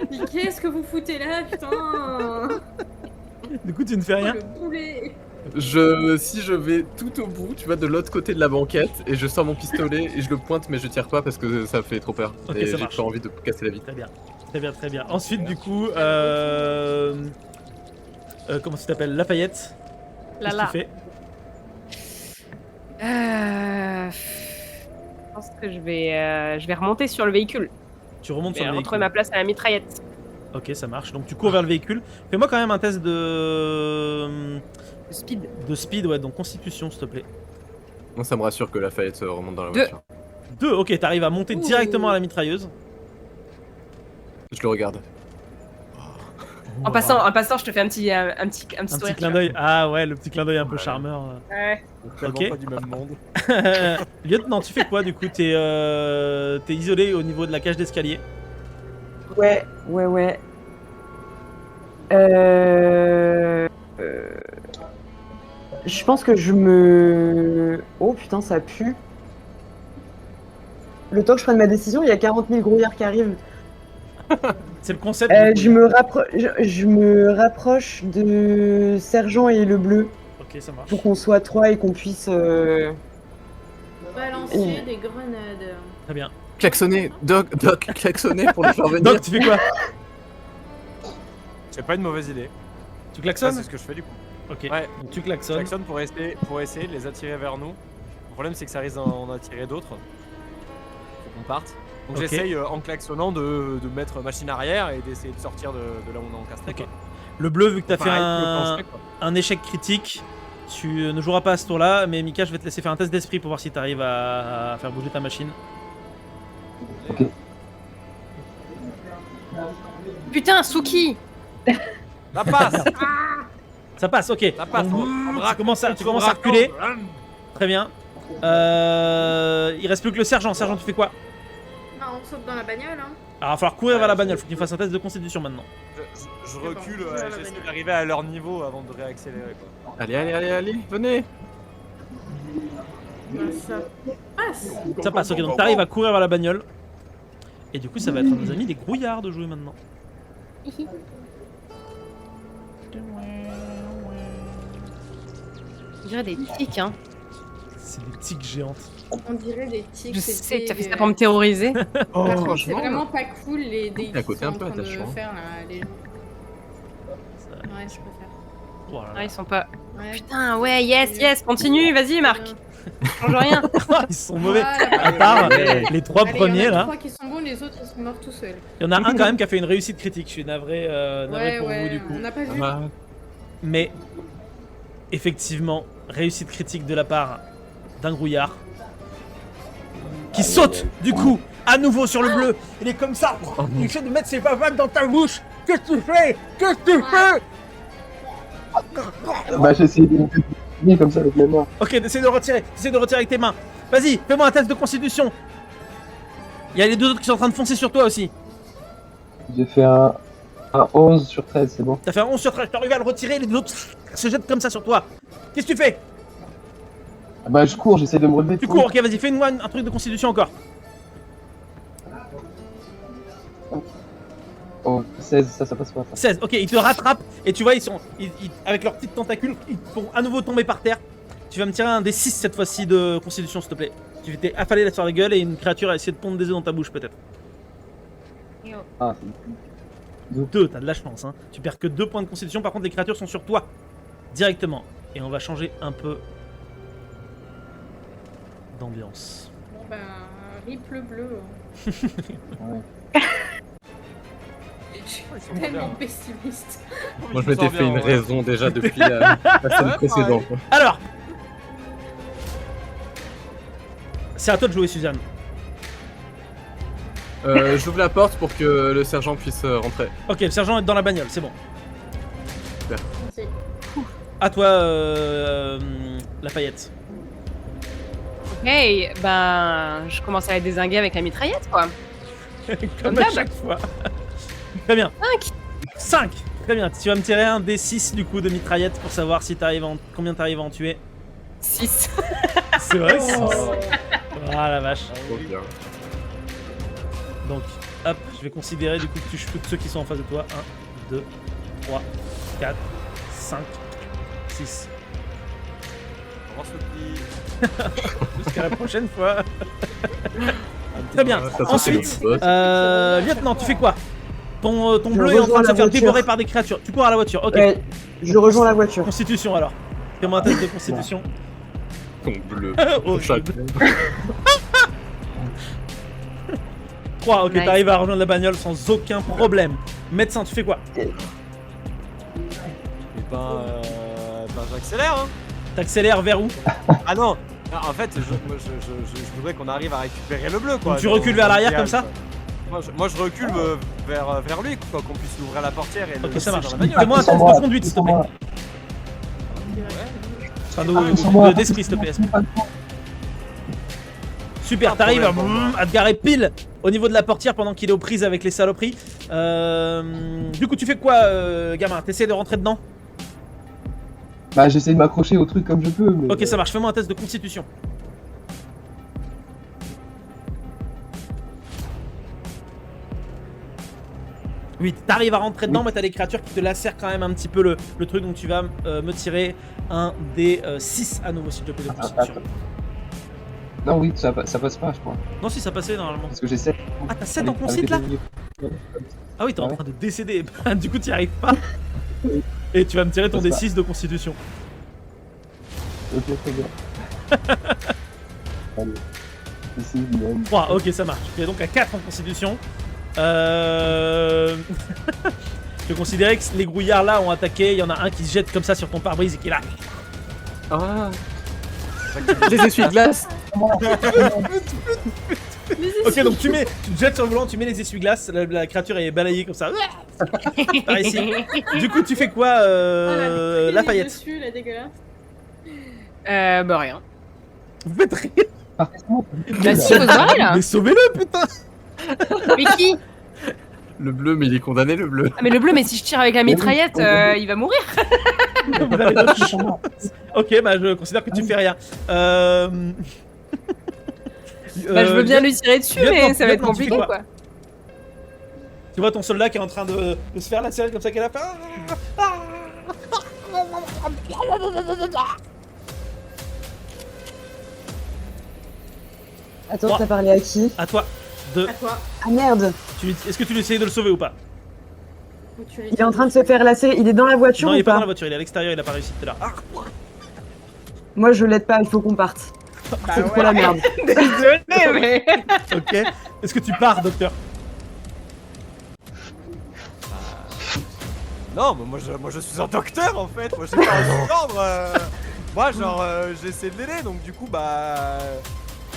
Mais qu'est-ce que vous foutez là, putain? Du coup, tu ne fais rien. Le boulet. Si je vais tout au bout, tu vois, de l'autre côté de la banquette, et je sors mon pistolet et je le pointe, mais je tire pas parce que ça fait trop peur. Ok, et ça j'ai marche. pas envie de casser la vitre. Très bien. Très bien, très bien. Ensuite, du coup, comment tu t'appelles? Lafayette. Qu'est-ce que tu fais? Je pense que je vais remonter sur le véhicule. Tu remontes sur le retrouver véhicule. ma place à la mitraillette. Ok, ça marche. Donc tu cours vers le véhicule. Fais-moi quand même un test de speed. De speed, ouais. Donc constitution, s'il te plaît. Moi, ça me rassure que Lafayette remonte dans la 2. voiture. 2, ok. T'arrives à monter directement à la mitrailleuse. Je le regarde. En passant, je te fais un petit Un sourire. petit clin d'œil. Ah ouais, le petit clin d'œil un peu charmeur. Ouais. Ok. Pas du même monde. Lieutenant, tu fais quoi du coup? T'es isolé au niveau de la cage d'escalier. Ouais. Je pense que je me... Oh putain, ça pue. Le temps que je prenne ma décision, il y a 40 000 grouillards qui arrivent. C'est le concept. Je me rapproche de Sergent et le bleu. Ok, ça marche. Pour qu'on soit 3 et qu'on puisse... Balancer des grenades. Très bien. Klaxonner, Doc, klaxonner pour le faire venir. Doc, tu fais quoi? C'est pas une mauvaise idée. Tu klaxonnes? C'est ce que je fais du coup. Ok. Ouais. Donc tu klaxonnes. Je klaxonne pour essayer de les attirer vers nous. Le problème c'est que ça risque d'en attirer d'autres. Faut qu'on parte. Donc Ok. j'essaye en klaxonnant de mettre machine arrière et d'essayer de sortir de là où on est encastré. Ok. Le bleu, vu que t'as fait Pareil, le plancher, quoi. un échec critique, tu ne joueras pas à ce tour-là, mais Mika, je vais te laisser faire un test d'esprit pour voir si t'arrives à faire bouger ta machine. Ok. Putain, Suki. Ça passe. Ça passe, ok. Ça passe. Donc, tu commences à reculer. Très bien. Il reste plus que le sergent. Sergent, tu fais quoi? Ah, on saute dans la bagnole, hein. Alors, il va falloir courir vers la bagnole. Faut que tu fasses un test de constitution maintenant. Je recule, j'essaie d'arriver à leur niveau avant de réaccélérer quoi. Allez, venez. Ça passe. Ça passe, ok. Donc, t'arrives à courir vers la bagnole. Et du coup, ça va être à nos amis les grouillards de jouer maintenant. On dirait des tiques, hein. C'est des tiques géantes. On dirait des tiques. Je sais, t'as fait ça pour me terroriser. Oh, C'est franchement. vraiment pas cool les dés à côté qu'ils un sont peu en train de attachant. faire là, les gens. Ouais, je préfère. Voilà. Ah, ils sont pas. Ouais. Putain, ouais, yes, continue, vas-y, Marc. Change rien. Ils sont mauvais. Voilà. À part Ouais. les 3 Allez, premiers il y en a là. 3 qui sont bons, les autres ils sont morts tout seuls. Il y en a un quand même qui a fait une réussite critique. Je suis navré, Ouais, pour vous du coup. on n'a pas vu. Mais effectivement, réussite critique de la part d'un grouillard qui saute du coup à nouveau sur le bleu. Il est comme ça. Il essaie de mettre ses pavanes dans ta bouche. Qu'est-ce que tu fais? Qu'est-ce que tu fais? Bah, j'essaie de me comme ça avec mes mains. Ok, essaie de retirer. Essaie de retirer avec tes mains. Vas-y, fais-moi un test de constitution. Il y a les deux autres qui sont en train de foncer sur toi aussi. J'ai fait un 11 sur 13, c'est bon. T'as fait un 11 sur 13. T'arrives à le retirer. Les deux autres se jettent comme ça sur toi. Qu'est-ce que tu fais? Bah, je cours, j'essaie de me relever. Tu cours, ok, vas-y, fais-moi un truc de constitution encore. Oh, 16, ça passe pas. Ça. 16, ok, ils te rattrapent et tu vois, avec leurs petites tentacules, ils te font à nouveau tomber par terre. Tu vas me tirer un des 6 cette fois-ci de constitution, s'il te plaît. Tu t'es affalé là sur la gueule et une créature a essayé de pondre des œufs dans ta bouche, peut-être. Ah, 2, t'as de la chance, hein. Tu perds que 2 points de constitution, par contre, les créatures sont sur toi directement. Et on va changer un peu d'ambiance. Bon ben, rip le bleu. Je suis tellement pessimiste. Moi, je m'étais fait une raison déjà depuis la scène précédente. Alors, c'est à toi de jouer, Suzanne. J'ouvre la porte pour que le sergent puisse rentrer. Ok, le sergent est dans la bagnole, c'est bon. Super. Merci. À toi, Lafayette. Hey, ben, je commence à les dézinguer avec la mitraillette, quoi. Comme à chaque fois. Très bien. 5. Très bien. Tu vas me tirer un D6 du coup de mitraillette pour savoir si combien t'arrives à en tuer. 6. C'est vrai, 6. Ah la vache. Trop bien. Donc, hop, je vais considérer du coup que tu shoots ceux qui sont en face de toi. 1, 2, 3, 4, 5, 6. Jusqu'à la prochaine fois. Très bien. Ensuite, lieutenant, tu fais quoi? Ton bleu est en train de se faire dévorer par des créatures. Tu cours à la voiture, ok. Je rejoins la voiture. Constitution alors. Fais-moi un test de constitution. Ton bleu. Oh, 3, ok, nice. T'arrives à rejoindre la bagnole sans aucun problème. Médecin, tu fais quoi? J'accélère, hein. T'accélères vers où? Ah non, en fait, je voudrais qu'on arrive à récupérer le bleu, quoi. Donc tu recules vers l'arrière comme ça? Moi je recule vers lui, quoi, qu'on puisse ouvrir la portière et ok, ça marche. Fais-moi un test de conduite, s'il te plaît. Enfin, d'esprit, s'il te plaît. Super, t'arrives à te garer pile au niveau de la portière pendant qu'il est aux prises avec les saloperies. Du coup, tu fais quoi, gamin? T'essaies de rentrer dedans? Bah, j'essaie de m'accrocher au truc comme je peux. Mais... Ok, ça marche. Fais-moi un test de constitution. Oui, t'arrives à rentrer dedans, mais t'as des créatures qui te lacèrent quand même un petit peu le truc, donc tu vas me tirer un des 6 à nouveau, s'il te plaît, de constitution. Non, oui, ça passe pas, je crois. Non, si, ça passait normalement. Parce que j'ai 7. Ah, t'as 7 en concite là? Ah oui, t'es en train de décéder. Du coup, t'y arrives pas. Et tu vas me tirer ton D6 de constitution. Ok, très bien. Allez. Ici, 3, ok, ça marche. Tu es donc à 4 en constitution. Je peux considérer que les grouillards là ont attaqué. Il y en a un qui se jette comme ça sur ton pare-brise et qui est là. Ah. Les essuie-glaces. Ok, donc tu te jettes sur le volant, tu mets les essuie-glaces, la créature est balayée comme ça. Par ici. Du coup, tu fais quoi, Lafayette? Dessus, la dégueulasse. Bah rien. Vous faites rien. Bah si, vous aurez là. Mais sauvez-le, putain. Mais qui? Le bleu, mais il est condamné, le bleu. Ah mais le bleu, mais si je tire avec la mitraillette, il va mourir. Ok, bah je considère que tu fais rien. Bah je veux bien lui tirer dessus, mais ça va être compliqué, quoi. Tu vois ton soldat qui est en train de se faire la série comme ça qu'elle a fait. Attends, t'as parlé à qui? À toi. À toi. Ah merde. Est-ce que tu essayes de le sauver ou pas? Il est en train de se faire lasser. Il est dans la voiture Non, ou il est pas pas dans la voiture, il est à l'extérieur, il a pas réussi tout à l'heure. Moi je l'aide pas, il faut qu'on parte. Bah c'est trop la merde. Désolé, mais. Ok. Est-ce que tu pars, docteur? Non, mais moi je suis un docteur en fait. Moi j'ai pas envie d'ordre. Moi genre j'essaie de l'aider, donc du coup bah.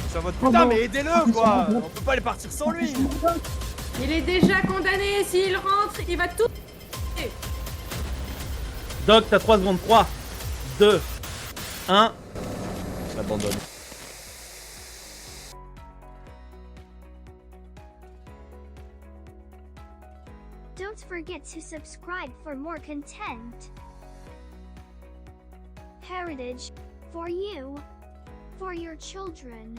Je suis en mode putain, mais aidez-le quoi. On peut pas aller partir sans lui. Il est déjà condamné, s'il rentre, il va tout... Doc, t'as 3 secondes. 3, 2, 1. J'abandonne. Don't forget to subscribe for more content. Heritage, for you, for your children.